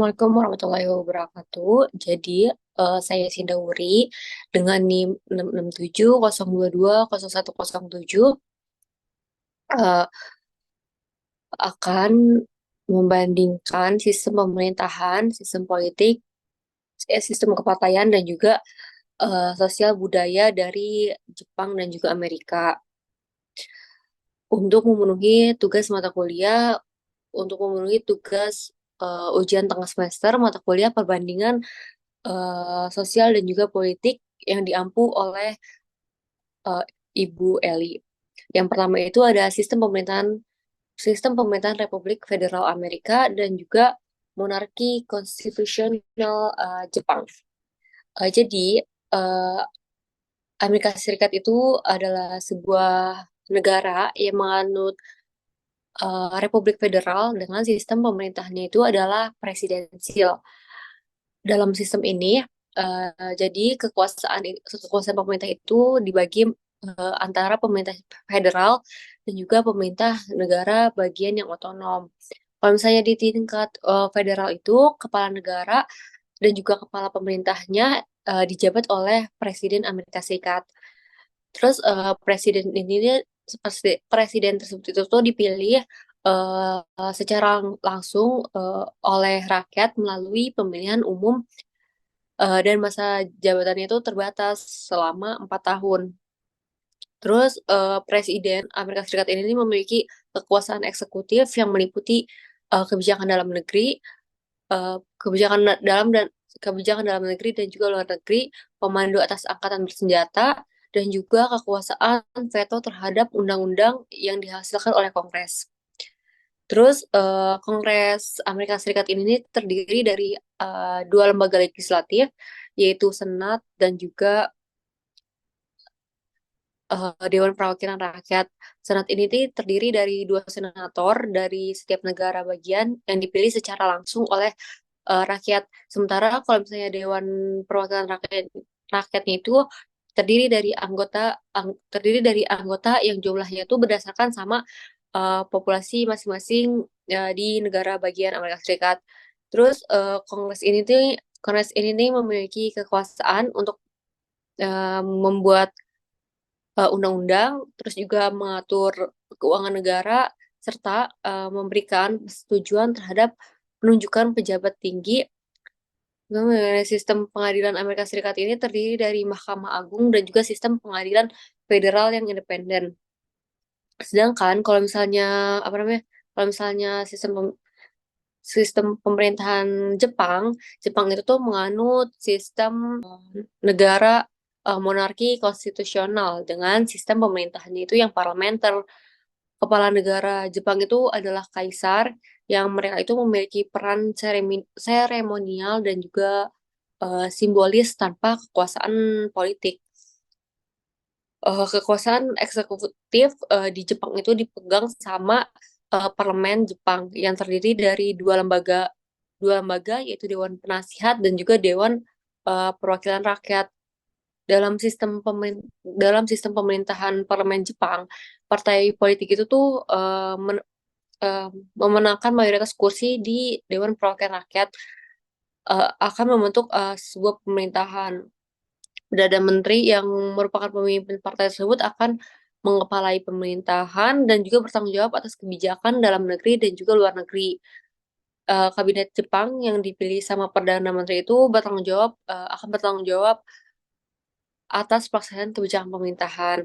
Assalamualaikum warahmatullahi wabarakatuh. Jadi, saya Sindauri dengan NIM 667022017 eh, akan membandingkan sistem pemerintahan, sistem politik, sistem kepartaian dan juga sosial budaya dari Jepang dan juga Amerika untuk memenuhi tugas mata kuliah, untuk memenuhi tugas ujian tengah semester mata kuliah perbandingan sosial dan juga politik yang diampu oleh eh, Ibu Eli. Yang pertama itu ada sistem pemerintahan Republik Federal Amerika dan juga monarki konstitusional Jepang. Jadi eh, Amerika Serikat itu adalah sebuah negara yang menganut Republik Federal dengan sistem pemerintahnya itu adalah presidensial. Dalam sistem ini, jadi kekuasaan pemerintah itu dibagi antara pemerintah federal dan juga pemerintah negara bagian yang otonom. Kalau misalnya di tingkat federal itu, kepala negara dan juga kepala pemerintahnya dijabat oleh Presiden Amerika Serikat. Terus presiden tersebut itu tuh dipilih secara langsung oleh rakyat melalui pemilihan umum dan masa jabatannya itu terbatas selama 4 tahun. Terus Presiden Amerika Serikat ini memiliki kekuasaan eksekutif yang meliputi kebijakan dalam negeri, eh, kebijakan dalam dan kebijakan dalam negeri dan juga luar negeri, pemandu atas angkatan bersenjata, dan juga kekuasaan veto terhadap undang-undang yang dihasilkan oleh Kongres. Terus Kongres Amerika Serikat ini terdiri dari dua lembaga legislatif, yaitu Senat dan juga Dewan Perwakilan Rakyat. Senat ini terdiri dari dua senator dari setiap negara bagian yang dipilih secara langsung oleh rakyat. Sementara kalau misalnya Dewan Perwakilan Rakyatnya itu terdiri dari anggota yang jumlahnya itu berdasarkan sama populasi masing-masing di negara bagian Amerika Serikat. Terus Kongres ini memiliki kekuasaan untuk membuat undang-undang, terus juga mengatur keuangan negara, serta memberikan persetujuan terhadap penunjukan pejabat tinggi. Mengenai sistem pengadilan Amerika Serikat ini terdiri dari Mahkamah Agung dan juga sistem pengadilan federal yang independen. Sedangkan kalau misalnya apa namanya, kalau misalnya sistem pemerintahan Jepang, Jepang itu tuh menganut sistem negara monarki konstitusional dengan sistem pemerintahannya itu yang parlementer. Kepala negara Jepang itu adalah kaisar yang mereka itu memiliki peran seremonial dan juga simbolis tanpa kekuasaan politik. Kekuasaan eksekutif di Jepang itu dipegang sama parlemen Jepang yang terdiri dari dua lembaga yaitu Dewan Penasihat dan juga Dewan Perwakilan Rakyat. Dalam sistem pemerintahan parlemen Jepang, partai politik itu tuh eh, memenangkan mayoritas kursi di Dewan Perwakilan Rakyat, akan membentuk sebuah pemerintahan. Perdana Menteri yang merupakan pemimpin partai tersebut akan mengepalai pemerintahan dan juga bertanggung jawab atas kebijakan dalam negeri dan juga luar negeri. Kabinet Jepang yang dipilih sama Perdana Menteri itu akan bertanggung jawab atas pelaksanaan kebijakan pemerintahan.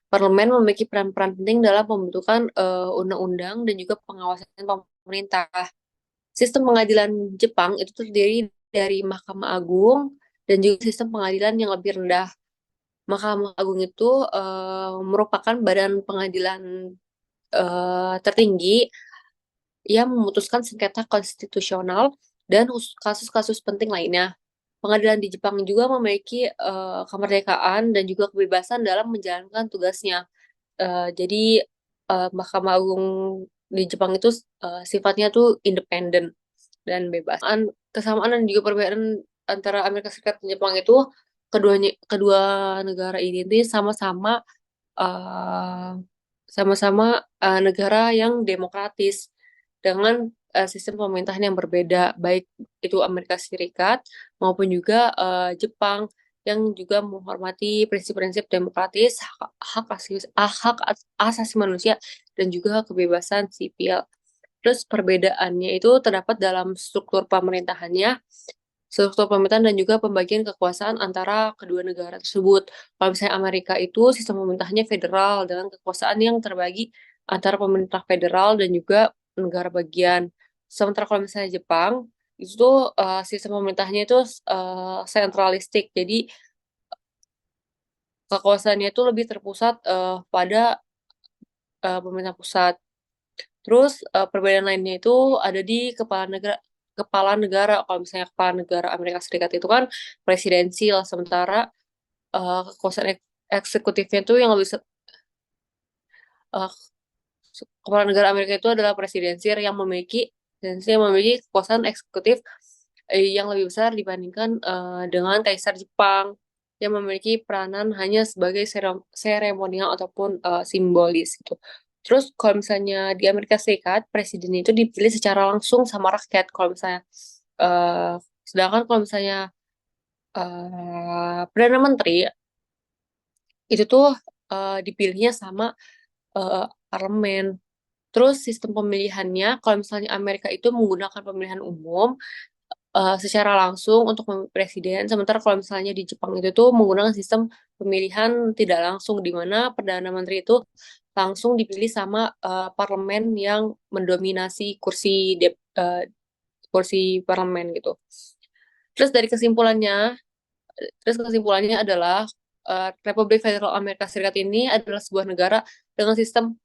Parlemen memiliki peran-peran penting dalam pembentukan undang-undang dan juga pengawasan pemerintah. Sistem pengadilan Jepang itu terdiri dari Mahkamah Agung dan juga sistem pengadilan yang lebih rendah. Mahkamah Agung itu merupakan badan pengadilan tertinggi yang memutuskan sengketa konstitusional dan kasus-kasus penting lainnya. Pengadilan di Jepang juga memiliki kemerdekaan dan juga kebebasan dalam menjalankan tugasnya. Jadi Mahkamah Agung di Jepang itu sifatnya tuh independen dan bebas. Kesamaan dan juga perbedaan antara Amerika Serikat dan Jepang itu kedua negara ini tuh uh, sama-sama negara yang demokratis dengan sistem pemerintahan yang berbeda, baik itu Amerika Serikat maupun juga Jepang yang juga menghormati prinsip-prinsip demokratis, asasi manusia, dan juga kebebasan sipil. Terus perbedaannya itu terdapat dalam struktur pemerintahannya, struktur pemerintahan dan juga pembagian kekuasaan antara kedua negara tersebut. Kalau misalnya Amerika itu sistem pemerintahannya federal dengan kekuasaan yang terbagi antara pemerintah federal dan juga negara bagian. Sementara kalau misalnya Jepang itu tuh sistem pemerintahnya itu sentralistik. Jadi kekuasaannya itu lebih terpusat pada pemerintah pusat. Terus perbedaan lainnya itu ada di kepala negara. Kalau misalnya kepala negara Amerika Serikat itu kan presidensial, sementara kekuasaan eksekutifnya itu yang lebih eh, kepala negara Amerika itu adalah presidensial yang memiliki kekuasaan eksekutif yang lebih besar dibandingkan dengan Kaisar Jepang yang memiliki peranan hanya sebagai seremonial ataupun simbolis gitu. Terus kalau misalnya di Amerika Serikat, presiden itu dipilih secara langsung sama rakyat. Kalau misalnya, eh, sedangkan kalau misalnya perdana menteri itu tuh dipilihnya sama eh, parlemen. Terus sistem pemilihannya, kalau misalnya Amerika itu menggunakan pemilihan umum secara langsung untuk memilih presiden, sementara kalau misalnya di Jepang itu tuh menggunakan sistem pemilihan tidak langsung, di mana perdana menteri itu langsung dipilih sama parlemen yang mendominasi kursi parlemen gitu. Terus dari kesimpulannya adalah Republik Federal Amerika Serikat ini adalah sebuah negara dengan sistem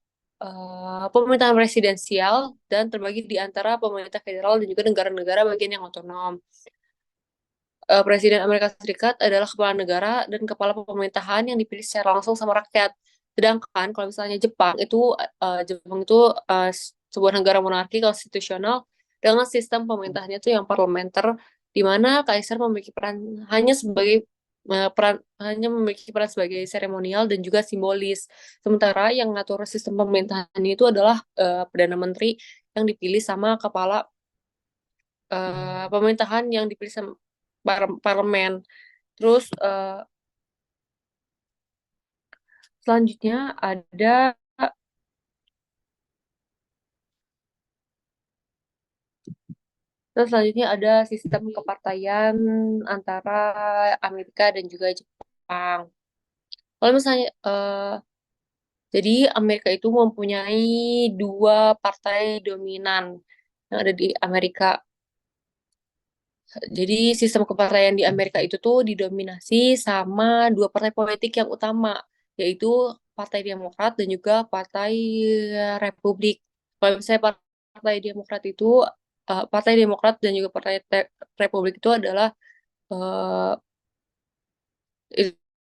pemerintahan presidensial dan terbagi di antara pemerintah federal dan juga negara-negara bagian yang otonom. Presiden Amerika Serikat adalah kepala negara dan kepala pemerintahan yang dipilih secara langsung sama rakyat. Sedangkan kalau misalnya Jepang itu sebuah negara monarki konstitusional dengan sistem pemerintahannya itu yang parlementer, di mana kaisar memiliki peran hanya memiliki peran sebagai seremonial dan juga simbolis. Sementara yang ngatur sistem pemerintahan itu adalah perdana menteri yang dipilih sama kepala pemerintahan yang dipilih sama parlemen. Terus selanjutnya ada sistem kepartaian antara Amerika dan juga Jepang. Kalau misalnya jadi Amerika itu mempunyai dua partai dominan yang ada di Amerika. Jadi sistem kepartaian di Amerika itu tuh didominasi sama dua partai politik yang utama, yaitu Partai Demokrat dan juga Partai Republik. Kalau misalnya Partai Demokrat dan juga Republik itu adalah eh,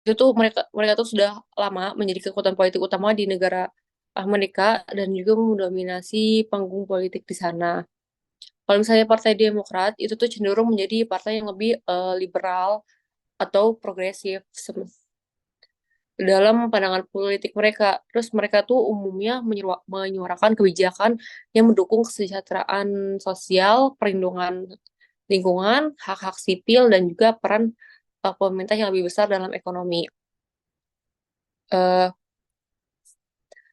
itu tuh mereka mereka tuh sudah lama menjadi kekuatan politik utama di negara Amerika dan juga mendominasi panggung politik di sana. Kalau misalnya Partai Demokrat itu tuh cenderung menjadi partai yang lebih liberal atau progresif dalam pandangan politik mereka. Terus mereka tuh umumnya menyuarakan kebijakan yang mendukung kesejahteraan sosial, perlindungan lingkungan, hak-hak sipil, dan juga peran pemerintah yang lebih besar dalam ekonomi. Eh,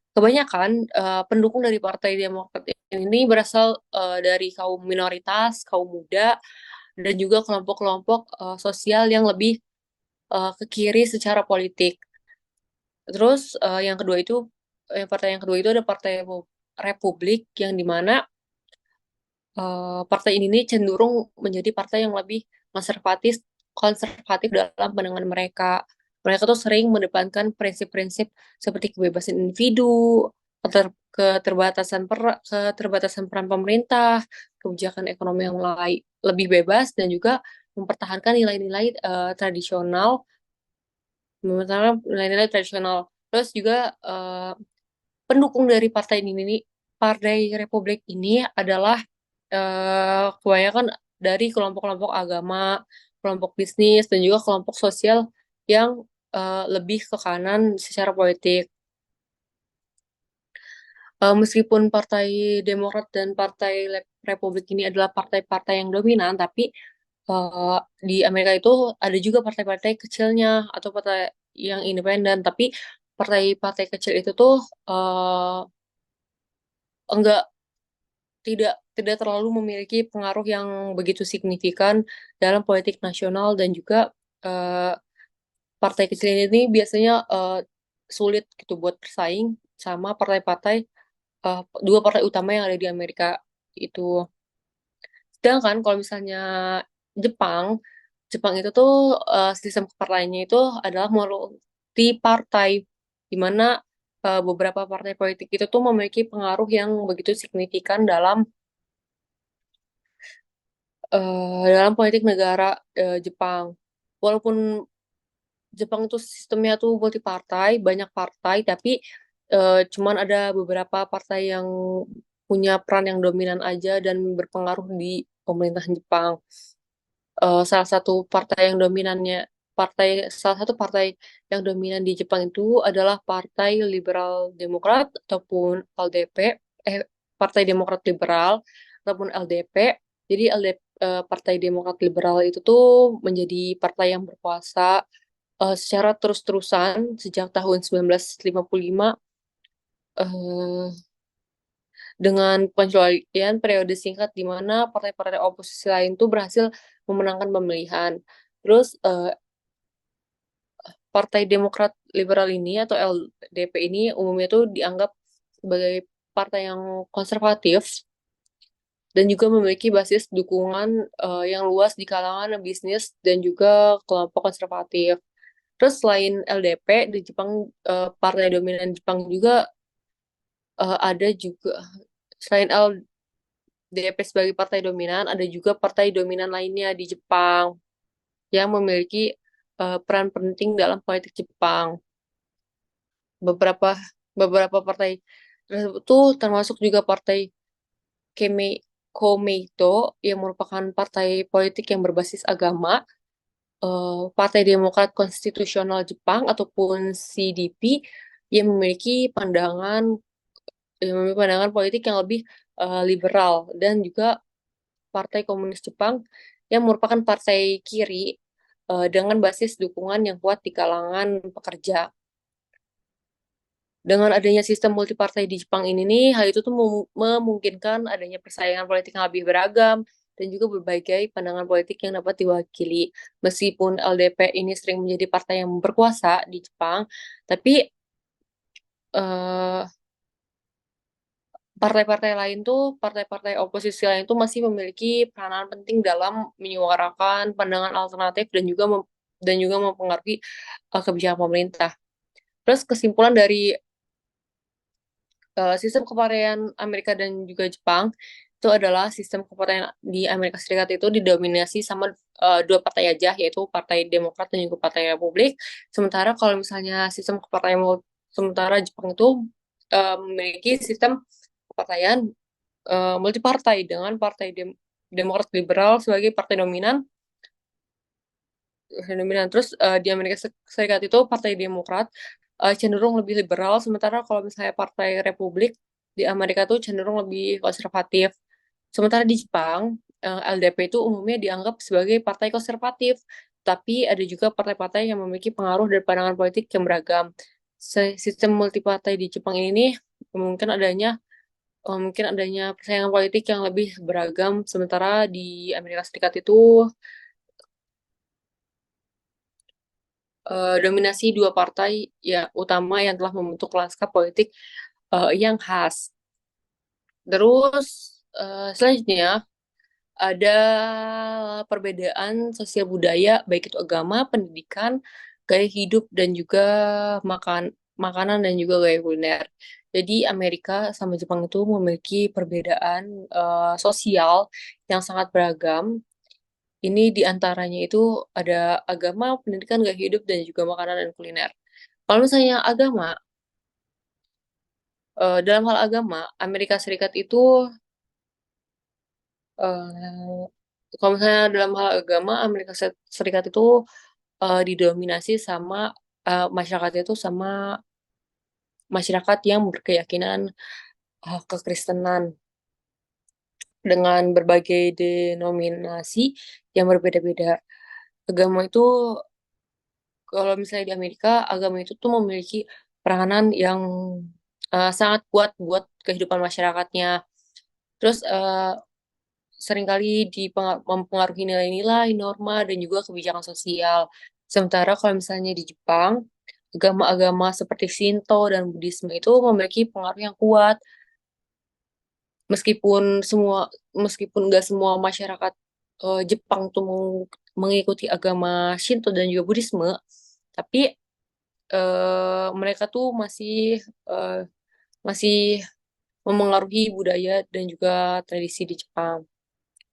Kebanyakan pendukung dari Partai Demokrat ini berasal dari kaum minoritas, kaum muda, dan juga kelompok-kelompok sosial yang lebih ke kiri secara politik. Terus partai yang kedua itu ada Partai Republik yang dimana partai ini nih cenderung menjadi partai yang lebih konservatif konservatif dalam pandangan mereka. Mereka tuh sering mendepankan prinsip-prinsip seperti kebebasan individu, keterbatasan peran pemerintah, kebijakan ekonomi yang lebih bebas dan juga mempertahankan nilai-nilai tradisional. Terus juga pendukung dari Partai Republik ini adalah kebanyakan dari kelompok-kelompok agama, kelompok bisnis, dan juga kelompok sosial yang lebih ke kanan secara politik. Meskipun Partai Demokrat dan Partai Republik ini adalah partai-partai yang dominan, tapi di Amerika itu ada juga partai-partai kecilnya atau partai yang independen, tapi partai-partai kecil itu tuh enggak tidak tidak terlalu memiliki pengaruh yang begitu signifikan dalam politik nasional dan juga eh, partai kecil ini biasanya sulit gitu buat bersaing sama partai-partai dua partai utama yang ada di Amerika itu. Sedangkan kalau misalnya Jepang, Jepang itu tuh sistem kepartaiannya itu adalah multi partai, di mana beberapa partai politik itu tuh memiliki pengaruh yang begitu signifikan dalam politik negara Jepang. Walaupun Jepang itu sistemnya tuh multi partai, banyak partai, tapi cuman ada beberapa partai yang punya peran yang dominan aja dan berpengaruh di pemerintahan Jepang. Salah satu partai yang dominannya salah satu partai yang dominan di Jepang itu adalah Partai Liberal Demokrat ataupun LDP, eh Partai Demokrat Liberal ataupun LDP. Jadi Partai Demokrat Liberal itu tuh menjadi partai yang berkuasa secara terus-terusan sejak tahun 1955 eh, dengan pengecualian periode singkat di mana partai-partai oposisi lain tuh berhasil memenangkan pemilihan. Terus Partai Demokrat Liberal ini atau LDP ini umumnya tuh dianggap sebagai partai yang konservatif dan juga memiliki basis dukungan yang luas di kalangan bisnis dan juga kelompok konservatif. Terus selain LDP di Jepang, partai dominan Jepang juga ada juga selain LDP sebagai partai dominan, ada juga partai dominan lainnya di Jepang yang memiliki peran penting dalam politik Jepang. beberapa beberapa partai tersebut tuh termasuk juga partai Komeito yang merupakan partai politik yang berbasis agama, Partai Demokrat Konstitusional Jepang ataupun CDP yang memiliki pandangan politik yang lebih liberal, dan juga Partai Komunis Jepang yang merupakan partai kiri dengan basis dukungan yang kuat di kalangan pekerja. Dengan adanya sistem multipartai di Jepang ini nih, hal itu tuh memungkinkan adanya persaingan politik yang lebih beragam dan juga berbagai pandangan politik yang dapat diwakili. Meskipun LDP ini sering menjadi partai yang berkuasa di Jepang, tapi eh, partai-partai oposisi lain tuh masih memiliki peranan penting dalam menyuarakan pandangan alternatif dan juga mempengaruhi kebijakan pemerintah. Terus kesimpulan dari sistem kepartaian Amerika dan juga Jepang itu adalah sistem kepartaian di Amerika Serikat itu didominasi sama dua partai aja, yaitu Partai Demokrat dan juga Partai Republik. Sementara Jepang itu memiliki sistem kepartaian multipartai dengan Demokrat Liberal sebagai partai dominan. Terus di Amerika Serikat itu Partai Demokrat cenderung lebih liberal, sementara kalau misalnya Partai Republik di Amerika tuh cenderung lebih konservatif. Sementara di Jepang, LDP itu umumnya dianggap sebagai partai konservatif, tapi ada juga partai-partai yang memiliki pengaruh dan pandangan politik yang beragam. Sistem multipartai di Jepang ini nih, mungkin adanya persaingan politik yang lebih beragam, sementara di Amerika Serikat itu dominasi dua partai ya utama yang telah membentuk lanskap politik yang khas. Terus selanjutnya ada perbedaan sosial budaya baik itu agama, pendidikan, gaya hidup dan juga makan makanan dan juga gaya kuliner. Jadi Amerika sama Jepang itu memiliki perbedaan sosial yang sangat beragam. Ini diantaranya itu ada agama, pendidikan, gaya hidup, dan juga makanan dan kuliner. Kalau misalnya dalam hal agama, Amerika Serikat itu, eh, kalau misalnya dalam hal agama, Amerika Serikat itu didominasi sama masyarakat itu sama masyarakat yang berkeyakinan kekristenan. dengan berbagai denominasi yang berbeda-beda. Agama itu, kalau misalnya di Amerika, agama itu tuh memiliki peranan yang sangat kuat buat kehidupan masyarakatnya. Terus seringkali mempengaruhi nilai-nilai, norma, dan juga kebijakan sosial. Sementara kalau misalnya di Jepang, agama-agama seperti Shinto dan Buddhisme itu memiliki pengaruh yang kuat. Meskipun semua, meskipun nggak semua masyarakat Jepang tuh mengikuti agama Shinto dan juga Buddhisme, tapi mereka tuh eh, masih memengaruhi budaya dan juga tradisi di Jepang.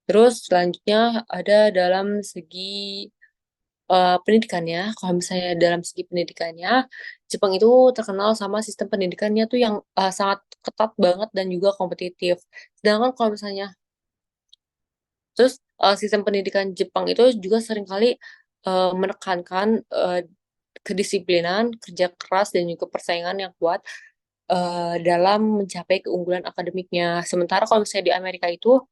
Terus selanjutnya ada dalam segi pendidikannya. Kalau misalnya dalam segi pendidikannya, Jepang itu terkenal sama sistem pendidikannya tuh yang sangat ketat banget dan juga kompetitif. Sedangkan kalau misalnya terus sistem pendidikan Jepang itu juga seringkali menekankan kedisiplinan, kerja keras dan juga persaingan yang kuat dalam mencapai keunggulan akademiknya. Sementara kalau misalnya di Amerika itu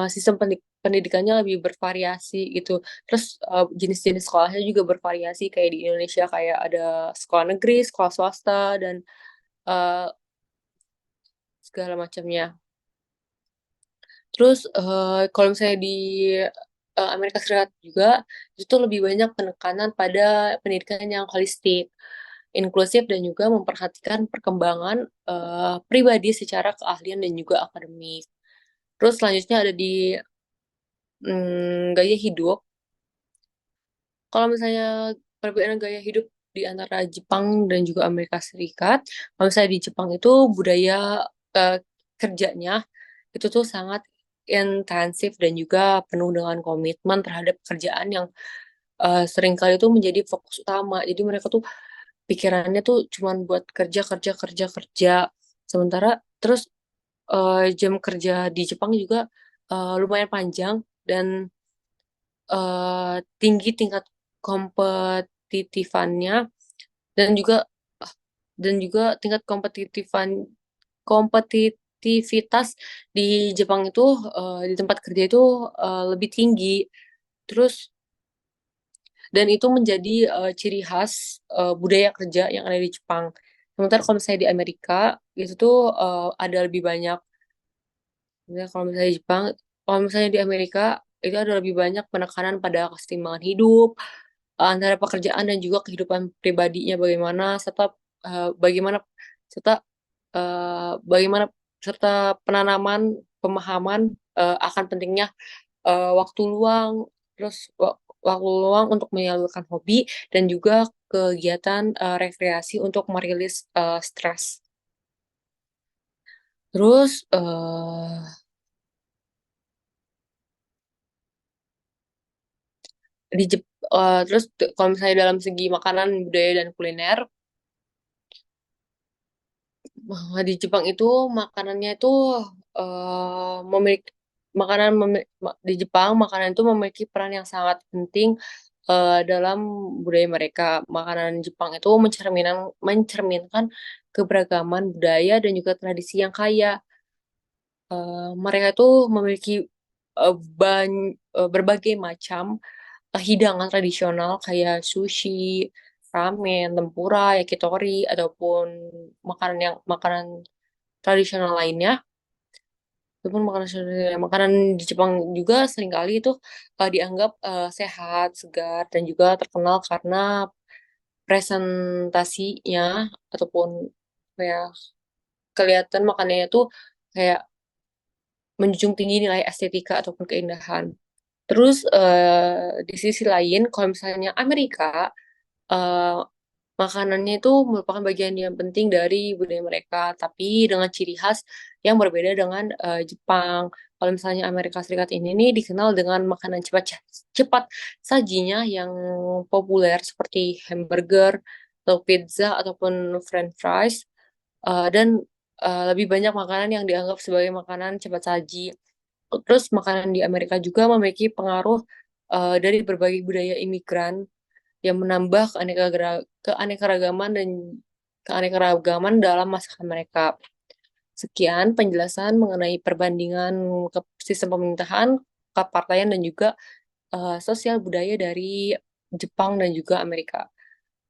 sistem pendidikannya lebih bervariasi gitu. Terus jenis-jenis sekolahnya juga bervariasi kayak di Indonesia kayak ada sekolah negeri, sekolah swasta dan eh, segala macamnya. Terus kalau misalnya di Amerika Serikat juga itu lebih banyak penekanan pada pendidikan yang holistik, inklusif dan juga memperhatikan perkembangan pribadi secara keahlian dan juga akademik. Terus selanjutnya ada di gaya hidup. Kalau misalnya perbedaan gaya hidup di antara Jepang dan juga Amerika Serikat, kalau misalnya di Jepang itu budaya eh, kerjanya itu tuh sangat intensif dan juga penuh dengan komitmen terhadap pekerjaan yang seringkali itu menjadi fokus utama. Jadi mereka tuh pikirannya tuh cuman buat kerja kerja kerja kerja. Sementara terus jam kerja di Jepang juga lumayan panjang dan tinggi tingkat kompetitifannya dan juga tingkat kompetitivitas di Jepang itu di tempat kerja itu lebih tinggi. Terus dan itu menjadi ciri khas budaya kerja yang ada di Jepang. Sementara kalau misalnya di Amerika itu tuh ada lebih banyak. Kalau misalnya di Jepang, kalau misalnya di Amerika itu ada lebih banyak penekanan pada keseimbangan hidup antara pekerjaan dan juga kehidupan pribadinya bagaimana bagaimana serta bagaimana serta penanaman pemahaman akan pentingnya waktu luang terus waktu luang untuk menyalurkan hobi dan juga kegiatan rekreasi untuk merilis stres. Terus terus kalau misalnya dalam segi makanan budaya dan kuliner di Jepang itu makanannya itu memiliki di Jepang makanan itu memiliki peran yang sangat penting dalam budaya mereka. Makanan Jepang itu mencerminkan keberagaman budaya dan juga tradisi yang kaya. Mereka itu memiliki berbagai macam hidangan tradisional kayak sushi, ramen, tempura, yakitori, ataupun makanan tradisional lainnya. Ataupun makanan di Jepang juga seringkali itu dianggap sehat, segar, dan juga terkenal karena presentasinya ataupun kayak kelihatan makanannya itu kayak menjunjung tinggi nilai estetika ataupun keindahan. Terus di sisi lain, kalau misalnya Amerika, eh, makanannya itu merupakan bagian yang penting dari budaya mereka, tapi dengan ciri khas yang berbeda dengan Jepang. Kalau misalnya Amerika Serikat ini nih dikenal dengan makanan cepat cepat sajinya yang populer seperti hamburger atau pizza ataupun French fries dan lebih banyak makanan yang dianggap sebagai makanan cepat saji. Terus makanan di Amerika juga memiliki pengaruh dari berbagai budaya imigran yang menambah keanekaragaman dalam masakan mereka. Sekian penjelasan mengenai perbandingan sistem pemerintahan, kepartaian, dan juga sosial budaya dari Jepang dan juga Amerika.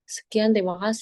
Sekian, terima kasih.